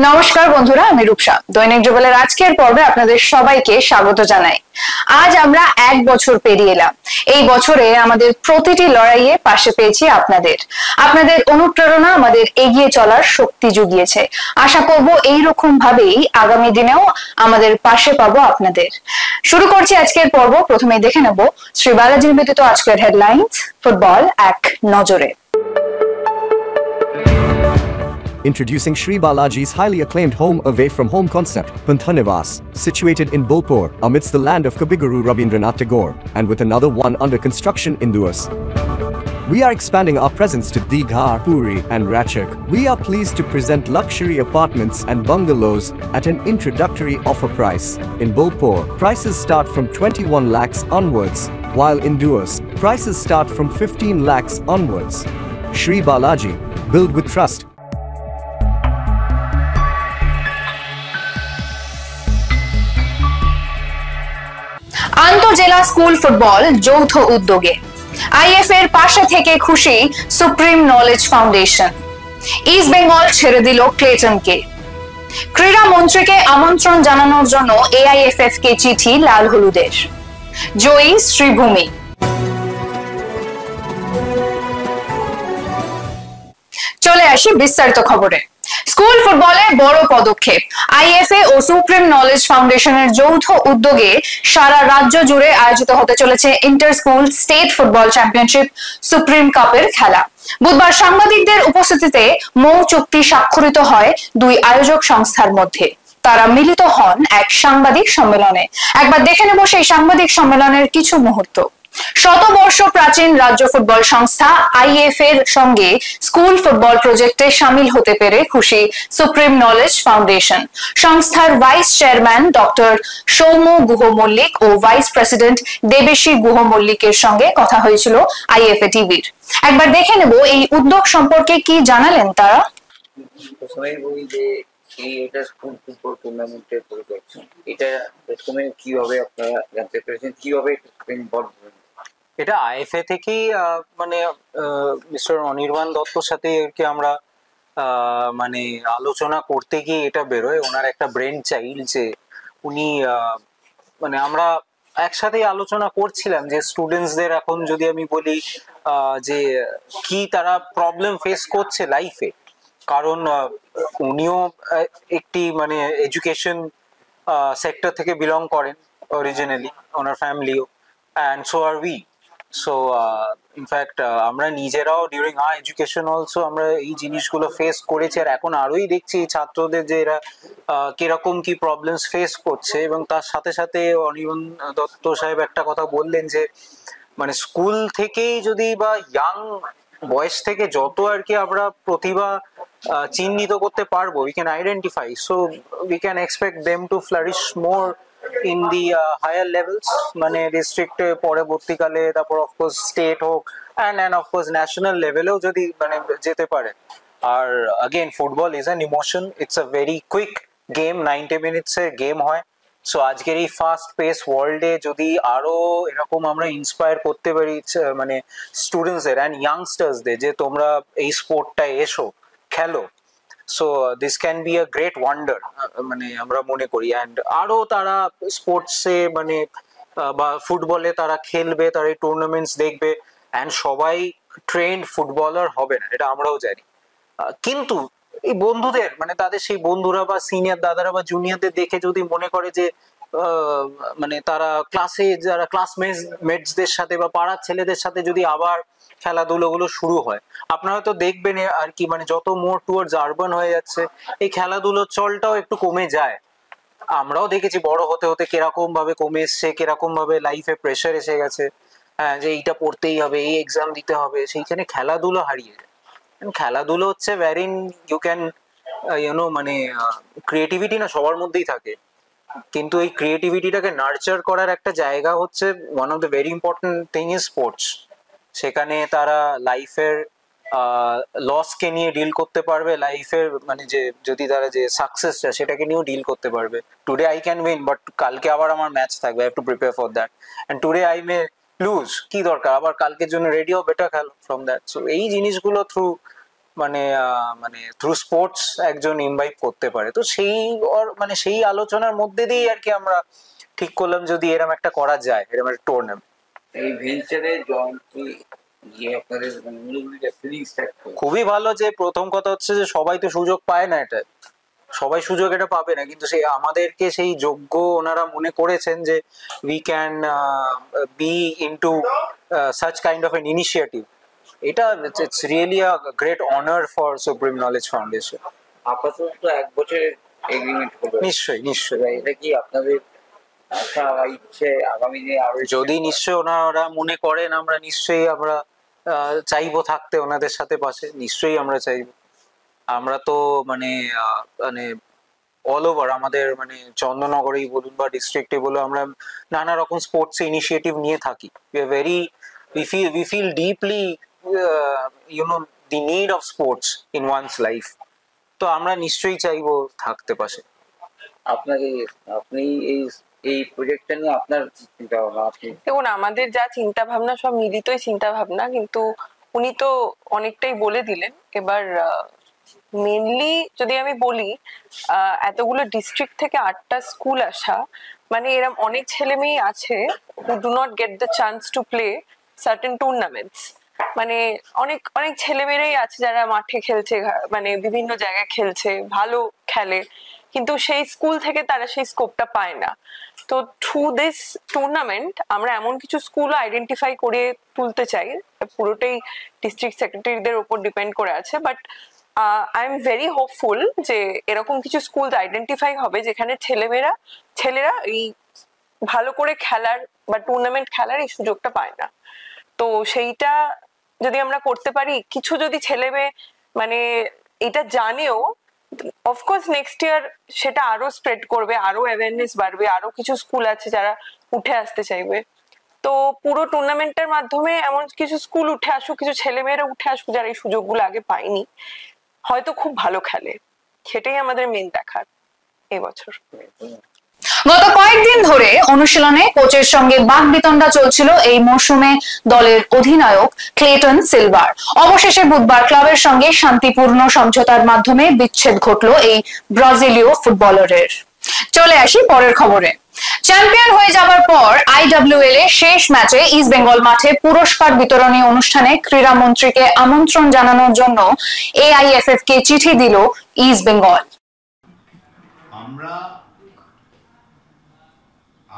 নমস্কার বন্ধুরা, আমি রূপসা। দৈনিক যুগলের আজকের পর্বে আপনাদের সবাইকে স্বাগত জানাই। আজ আমরা 1 বছর পেরিয়ে এলাম। এই বছরে আমাদের প্রতিটি লড়াইয়ে পাশে পেয়েছি আপনাদের অনুপ্রেরণা আমাদের এগিয়ে চলার শক্তি জুগিয়েছে। আশা করব এইরকম ভাবেই আগামী দিনেও আমাদের পাশে পাবো আপনাদের। শুরু করছি আজকের পর্ব। প্রথমেই দেখে নেব শ্রী বালাজি নিবেদিত আজকের হেডলাইন্স, ফুটবল এক নজরে। Introducing Sri Balaji's highly acclaimed home away from home concept, Panthanivas, situated in Bolpur, amidst the land of Kabiguru Rabindranath Tagore, and with another one under construction in Duas. We are expanding our presence to Digha, Puri, and Ratchak. We are pleased to present luxury apartments and bungalows at an introductory offer price. In Bolpur, prices start from 21 lakhs onwards, while in Duas, prices start from 15 lakhs onwards. Sri Balaji, build with trust. আন্তঃজেলা school football যৌথ উদ্যোগে IF এর পাশে থেকে খুশি সুপ্রিম নলেজ ফাউন্ডেশন। ইস্ট বেঙ্গল ছেড়ে দিল ক্লেটনকে। ক্রীড়া মন্ত্রীকে আমন্ত্রণ জানানোর জন্য এআইএফএফ কে চিঠি লাল হলুদের। জয়ী শ্রীভূমি। চলে আসি বিস্তারিত খবরে। স্কুল ফুটবলে বড় পদক্ষেপ। আইএফএ ও সুপ্রিম নলেজ ফাউন্ডেশনের যৌথ উদ্যোগে সারা রাজ্য জুড়ে আয়োজিত হতে চলেছে inter school state football championship supreme কাপের খেলা। বুধবার সাংবাদিকদের উপস্থিতিতে মৌ চুক্তি স্বাক্ষরিত হয় দুই আয়োজক সংস্থার মধ্যে। তারা মিলিত হন এক সাংবাদিক সম্মেলনে। একবার দেখে নেব সেই সাংবাদিক সম্মেলনের কিছু মুহূর্ত। শতবর্ষ প্রাচীন রাজ্য ফুটবল সংস্থা আইএফ এর সঙ্গে স্কুল ফুটবল প্রজেক্টে শামিল হতে পেরে খুশি সুপ্রিম নলেজ ফাউন্ডেশন। সংস্থার vice chairman doctor Soumya Guha Mallick ও ভাইস প্রেসিডেন্ট দেবেশী গুহ মল্লিকের সঙ্গে কথা হয়েছিল আইএফএ টিভির। একবার দেখে নেব এই উদ্যোগ সম্পর্কে কি জানালেন তারা। এটা স্কুল ফুটবল টুর্নামেন্টের পরিদর্শন, এটা প্রথমে কিভাবে আপনারা জানতে পেরেছেন, কিভাবে এটা আইএফএ থেকেই মানে মিস্টার অনির্বাণ দত্তর সাথে আমরা মানে আলোচনা করতে গিয়ে এটা বেরোয়। ওনার একটা ব্রেন চাইল্ড যে উনি মানে আমরা একসাথেই আলোচনা করছিলাম যে স্টুডেন্টসদের এখন যদি আমি বলি যে কি তারা প্রবলেম ফেস করছে লাইফে, কারণ উনিও একটি মানে এডুকেশন সেক্টর থেকে বিলং করেন অরিজিনালি, ওনার ফ্যামিলিও, অ্যান্ড সো আর উই। সো ইনফ্যাক্ট আমরা নিজেরাও ডিউরিং আওয়ার এডুকেশন অলসো আমরা এই জিনিসগুলো ফেস করেছি, আর এখন আরোই দেখছি ছাত্রদের যে এরা কিরকম কি প্রবলেমস ফেস করছে। এবং তার সাথে সাথে অনির্বাণ দত্ত সাহেব একটা কথা বললেন যে মানে স্কুল থেকেই যদি বা ইয়াং বয়স থেকে যত আর কি আমরা প্রতিভা চিহ্নিত করতে পারবো, we can identify, so we can expect them to flourish more in the higher levels, মানে ডিস্ট্রিক্ট পরবর্তীকালে, তারপর অফকোর্স স্টেট হোক and of course ন্যাশনাল লেভেলেও যদি মানে যেতে পারে। আর again football is an emotion, it's a very quick game, 90 minutes এর game হয়। সো আজকের এই ফাস্ট পেস ওয়ার্ল্ডে যদি আরো এরকম আমরা ইন্সপায়ার করতে পারি মানে স্টুডেন্টসদের অ্যান্ড ইয়াংস্টার্সদের যে তোমরা এই স্পোর্টটা এসো খেলো, so this can be a great wonder মানে আমরা মনে করি। অ্যান্ড আরো তারা স্পোর্টসে মানে বা ফুটবলে তারা খেলবে, তারা এই টুর্নামেন্টস দেখবে, অ্যান্ড সবাই ট্রেন্ড ফুটবলার হবে না, এটা আমরাও জানি। কিন্তু এই বন্ধুদের মানে তাদের সেই বন্ধুরা বা সিনিয়র দাদারা বা জুনিয়রদের দেখে যদি মনে করে যে মানে তারা ক্লাসে যারা ক্লাসমেটসদের সাথে বা পাড়ার ছেলেদের সাথে যদি আবার খেলাধুলো গুলো শুরু হয়, আপনারা তো দেখবেন আর কি মানে যত মোর টুয়ার্ডস আরবান হয়ে যাচ্ছে এই খেলাধুলোর চলটাও একটু কমে যায়। আমরাও দেখেছি বড় হতে হতে কিরকম ভাবে কমে এসছে, কিরকম ভাবে লাইফে প্রেশার এসে গেছে, হ্যাঁ যে এইটা পড়তেই হবে, এই এক্সাম দিতে হবে, সেইখানে খেলাধুলো হারিয়ে যায়। খেলাধুলো হচ্ছে wherein you can মানে ক্রিয়েটিভিটি না সবার মধ্যেই থাকে, কিন্তু এই ক্রিয়েটিভিটিটাকে নার্চার করার একটা জায়গা হচ্ছে one of the very important thing is sports. সেখানে তারা লাইফের লসকে নিয়ে ডিল করতে পারবে, লাইফের মানে যে যদি তারা যে সাকসেসটা সেটাকে নিয়েও ডিল করতে পারবে। Today I can win, but কালকে আবার আমার ম্যাচ থাকবে, I have to prepare for that, and today I may lose, কি দরকার, আবার কালকের জন্য রেডিও বেটার খেলো ফ্রম দ্যাট। সো এই জিনিসগুলো থ্রু মানে মানে থ্রু স্পোর্টস একজন ইনভাইট করতে পারে। তো সেই মানে সেই আলোচনার মধ্যে দিয়েই আর কি আমরা ঠিক করলাম যদি এরকম একটা করা যায়, এরকম একটা টুর্নামেন্ট। এই ভেঞ্চারে জয়েন গিয়ে আপনাদের ফিলিংস থাকতো? খুবই ভালো। যে প্রথম কথা হচ্ছে যে সবাই তো সুযোগ পায় না, এটা সবাই সুযোগ এটা পাবে না, কিন্তু সেই আমাদেরকে সেই যোগ্য ওনারা মনে করেছেন যে we can be into such kind of an initiative. এটা it's really a great honor for Supreme Knowledge Foundation. আপাতত তো 1 বছরের এগ্রিমেন্ট হলো। নিশ্চয়ই নিশ্চয়ই। এবার এটা কি আপনাদের আশা বা ইচ্ছে আগামী দিনে আরো? যদি নিশ্চয়ই ওনারা মনে করেন, আমরা নিশ্চয়ই আমরা চাইবো থাকতে ওনাদের সাথে পাশে, নিশ্চয়ই আমরা চাইবো। আমরা তো মানে মানে অল ওভার আমাদের মানে চন্দননগরেই বলুন বা ডিস্ট্রিক্টে বলুন, আমরা নানা রকম স্পোর্টস ইনিশিয়েটিভ নিয়ে থাকি। we feel deeply the need of sports in one's life. তো আমরা নিশ্চয়ই চাইবো থাকতে পাশে। আপনাকে আপনি এই প্রজেক্টটা নিয়ে আপনার চিন্তা ভাবনা? দেখুন, আমাদের যা চিন্তা ভাবনা সব মিলিতই চিন্তা ভাবনা, কিন্তু উনি তো অনেকটাই বলে দিলেন। এবার মেনলি যদি আমি বলি, এতগুলো ডিস্ট্রিক্ট থেকে 8টা স্কুল আসা, মানে এরকম অনেক ছেলে মেয়ে আছে who do not get the chance to play certain tournaments. মানে অনেক অনেক ছেলেমেয়েরাই আছে যারা মাঠে খেলছে, মানে বিভিন্ন জায়গায় খেলছে, ভালো খেলে, কিন্তু সেই স্কুল থেকে তারা সেই স্কোপটা পায় না। তো থ্রু দিস টুর্নামেন্ট আমরা এমন কিছু স্কুল আইডেন্টিফাই করে তুলতে চাই, পুরোটাই ডিস্ট্রিক্ট সেক্রেটারিদের উপর ডিপেন্ড করে আছে, but I am very hopeful যে এরকম কিছু স্কুল আইডেন্টিফাই হবে যেখানে ছেলেরা এই ভালো করে খেলার বা টুর্নামেন্ট খেলার এই সুযোগটা পায় না। তো সেইটা যদি আমরা করতে পারি, কিছু যদি ছেলে মেয়ে মানে এটা জানেও, অফকোর্স নেক্সট ইয়ার সেটা আরো স্প্রেড করবে, আরো অ্যাওয়ারনেস বাড়বে, আরো কিছু স্কুল আছে যারা উঠে আসতে চাইবে। তো পুরো টুর্নামেন্টের মাধ্যমে এমন কিছু স্কুল উঠে আসুক, কিছু ছেলেমেয়েরা উঠে আসুক যারা এই সুযোগগুলো আগে পায়নি, হয়তো খুব ভালো খেলে। সেটাই আমাদের মেন দেখার এবছর। গত কয়েকদিন ধরে অনুশীলনে কোচের সঙ্গে বাকবিতণ্ডা চলছিল এই মৌসুমে দলের অধিনায়ক ক্লেটন সিলভার। অবশেষে বুধবার ক্লাবের সঙ্গে শান্তিপূর্ণ সমঝোতার মাধ্যমে বিচ্ছেদ ঘটল এই ব্রাজিলীয় ফুটবলারের। চলে আসি পরের খবরে। চ্যাম্পিয়ন হয়ে যাবার পর আইডব্লিউএল এর শেষ ম্যাচে ইস্ট বেঙ্গল মাঠে পুরস্কার বিতরণী অনুষ্ঠানে ক্রীড়া মন্ত্রীকে আমন্ত্রণ জানানোর জন্য এআইএফএফ কে চিঠি দিল ইস্ট বেঙ্গল। আমরা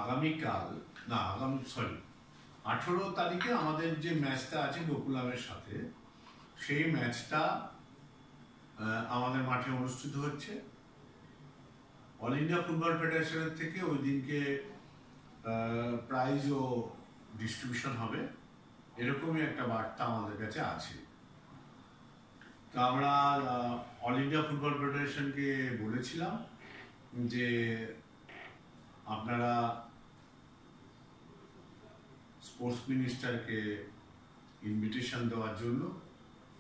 আগামীকাল 18 তারিখে আমাদের যে ম্যাচটা আছে গোকুলামের সাথে, সেই ম্যাচটা আমাদের মাঠে অনুষ্ঠিত হচ্ছে। অল ইন্ডিয়া ফুটবল ফেডারেশনের থেকে ওই দিনকে প্রাইজ ও ডিস্ট্রিবিউশন হবে, এরকমই একটা বার্তা আমাদের কাছে আছে। তো আমরা অল ইন্ডিয়া ফুটবল ফেডারেশনকে বলেছিলাম যে আপনারা স্পোর্টস মিনিস্টারকে ইনভিটেশন দেওয়ার জন্য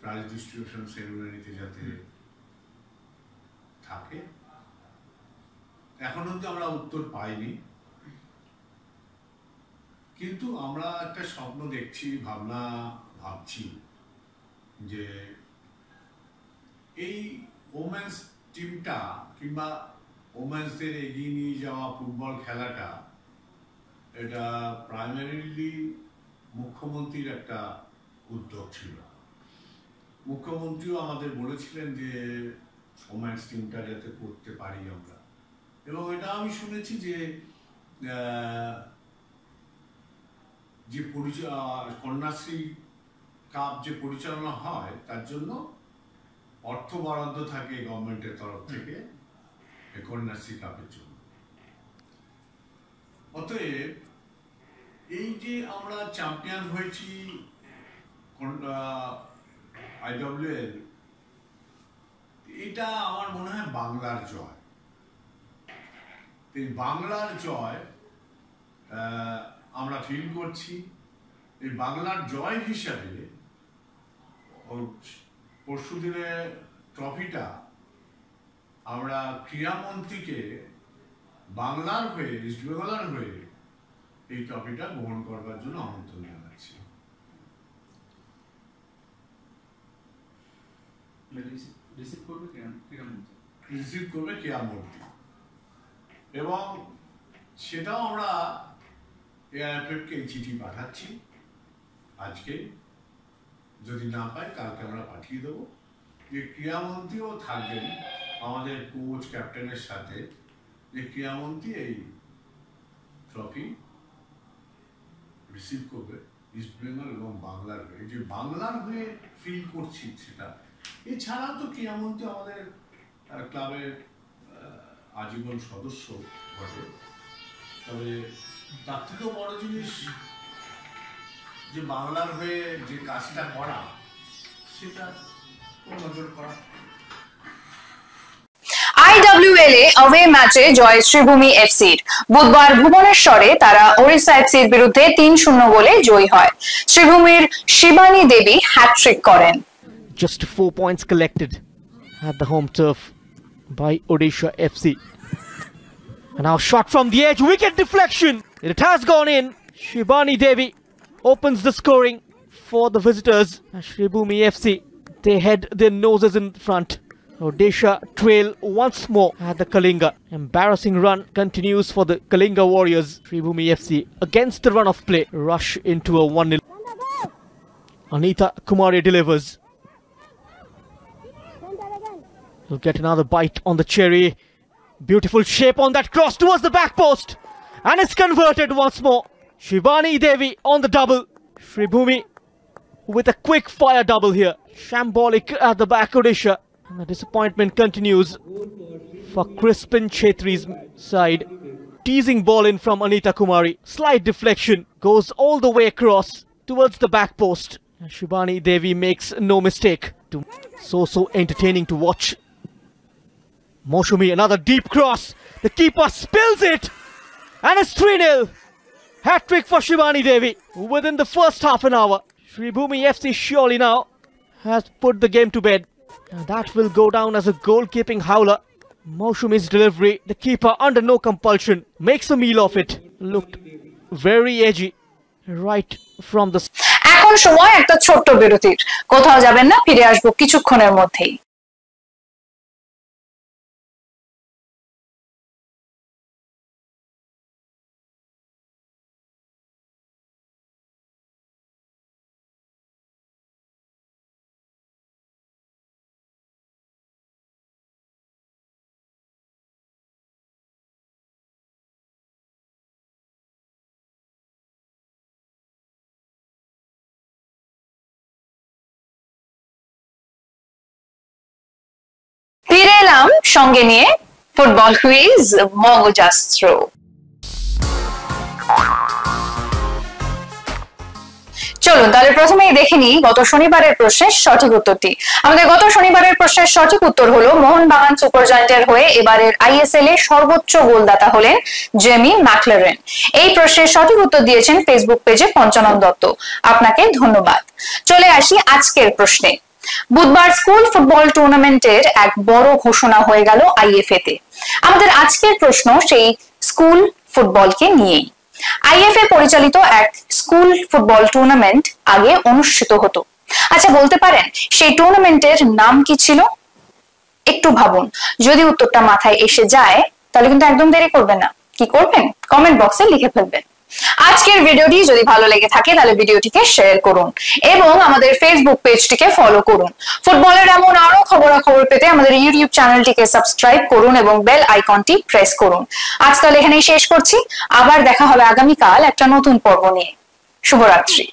প্রাইজ ডিস্ট্রিবিউশন সেরেমনিতে যাতে থাকে। এখন অবধি আমরা উত্তর পাইনি, কিন্তু আমরা একটা স্বপ্ন দেখছি, ভাবছি যে এই ওমেন্স টিমটা কিংবা ওমেন্সদের এগিয়ে নিয়ে যাওয়া ফুটবল খেলাটা, এটা প্রাইমারিলি মুখ্যমন্ত্রীর একটা উদ্যোগ ছিল। মুখ্যমন্ত্রীও আমাদের বলেছিলেন যে ওমেন্স টিমটা যাতে করতে পারি আমরা, এবং এটা আমি শুনেছি যে কন্যাশ্রী কাপ যে পরিচালনা হয় তার জন্য অর্থ বরাদ্দ থাকে গভর্নমেন্টের তরফ থেকে কন্যাশ্রী কাপের জন্য। অতএব এই যে আমরা চ্যাম্পিয়ন হয়েছি আইডব্লিউএল, এটা আমার মনে হয় বাংলার জয়। এই বাংলার জয় আমরা ফিল করছি। এই বাংলার জয় হিসাবে পরশুদিনে ট্রফিটা আমরা ক্রীড়ামন্ত্রীকে বাংলার হয়ে, ইস্ট বেঙ্গলের হয়ে এই ট্রফিটা গ্রহণ করবার জন্য আমন্ত্রণ জানাচ্ছি। রিসিভ করবে ক্রীড়ামন্ত্রী, এবং সেটাও আমরা এআইএফএফকে এই চিঠি পাঠাচ্ছি আজকে, যদি না পাই কালকে আমরা পাঠিয়ে দেবো, যে ক্রীড়ামন্ত্রীও থাকবেন আমাদের কোচ ক্যাপ্টেনের সাথে, যে ক্রীড়ামন্ত্রী এই ট্রফি রিসিভ করবে ইস্ট বেঙ্গল এবং বাংলার হয়ে, যে বাংলার হয়ে ফিল করছি সেটা। এছাড়াও তো ক্রীড়ামন্ত্রী আমাদের ক্লাবের আজীবন সদস্য বটে, তবে তার থেকেও বড় জিনিস যে বাংলার হয়ে যে কাজটা করা, সেটা নজর করা। IWL এ অ্যাওয়ে ম্যাচে জয় শ্রীভূমি এফসির। বুধবার ভুবনেশ্বরে তারা ওড়িশা এফসির বিরুদ্ধে 3-0 গোলে জয়ী হয়। শ্রীভূমির শিবানী দেবী হ্যাট্রিক করেন। Just 4 points collected at the home turf by Odisha FC. And now shot from the edge, wicket deflection. It has gone in. Shibani Devi opens the scoring for the visitors. Shribhumi FC, they head their noses in front. Odisha trail once more at the Kalinga. Embarrassing run continues for the Kalinga Warriors. Shribhumi FC against the run of play rush into a 1-0. Anita Kumari delivers. He'll get another bite on the cherry. Beautiful shape on that cross towards the back post. And it's converted once more. Shivani Devi on the double. Shribhumi with a quick fire double here. Shambolic at the back, Odisha. And the disappointment continues for Crispin Chetri's side. Teasing ball in from Anita Kumari. Slight deflection. Goes all the way across towards the back post. And Shivani Devi makes no mistake. So entertaining to watch. Moshumi, another deep cross. The keeper spills it. And it's 3-0. Hat-trick for Shivani Devi within the first half an hour. Shribhumi FC surely now has put the game to bed. And that will go down as a goalkeeping howler. Moshumi's delivery, the keeper under no compulsion, makes a meal of it. Looked very edgy right from the... এখন সময় একটা ছোট্ট বিরতির। কোথাও যাবেন না, ফিরে আসবো কিছুক্ষণের মধ্যেই। ফিরে এলাম সঙ্গে নিয়ে ফুটবল কুইজ মগজাস্ত্র। চলুন তাহলে প্রথমেই দেখে নিই গত শনিবারের প্রশ্নের সঠিক উত্তরটি। আমাদের গত শনিবারের প্রশ্নের সঠিক উত্তর হলো মোহনবাগান সুপার জায়ান্টের হয়ে এবারের আইএসএল এ সর্বোচ্চ গোলদাতা হলেন জেমি ম্যাকলারেন। এই প্রশ্নের সঠিক উত্তর দিয়েছেন ফেসবুক পেজে পঞ্চানন দত্ত, আপনাকে ধন্যবাদ। চলে আসি আজকের প্রশ্নে। বুধবার স্কুল ফুটবল টুর্নামেন্টের এক বড় ঘোষণা হয়ে গেল আইএফএ তে। আমাদের আজকের প্রশ্ন সেই স্কুল ফুটবলকে নিয়েই। আইএফএ পরিচালিত এক স্কুল ফুটবল টুর্নামেন্ট আগে অনুষ্ঠিত হতো। আচ্ছা বলতে পারেন সেই টুর্নামেন্টের নাম কি ছিল? একটু ভাবুন, যদি উত্তরটা মাথায় এসে যায় তাহলে কিন্তু একদম দেরি করবেন না। কি করবেন? কমেন্ট বক্সে লিখে ফেলবেন। আজকের ভিডিওটি যদি ভালো লেগে থাকে তাহলে ভিডিওটিকে শেয়ার করুন এবং আমাদের ফেসবুক পেজটিকে ফলো করুন। ফুটবলের এমন আরো খবরাখবর পেতে আমাদের ইউটিউব চ্যানেলটিকে সাবস্ক্রাইব করুন এবং বেল আইকনটি প্রেস করুন। আজ তাহলে এখানেই শেষ করছি, আবার দেখা হবে আগামীকাল একটা নতুন পর্ব নিয়ে। শুভরাত্রি।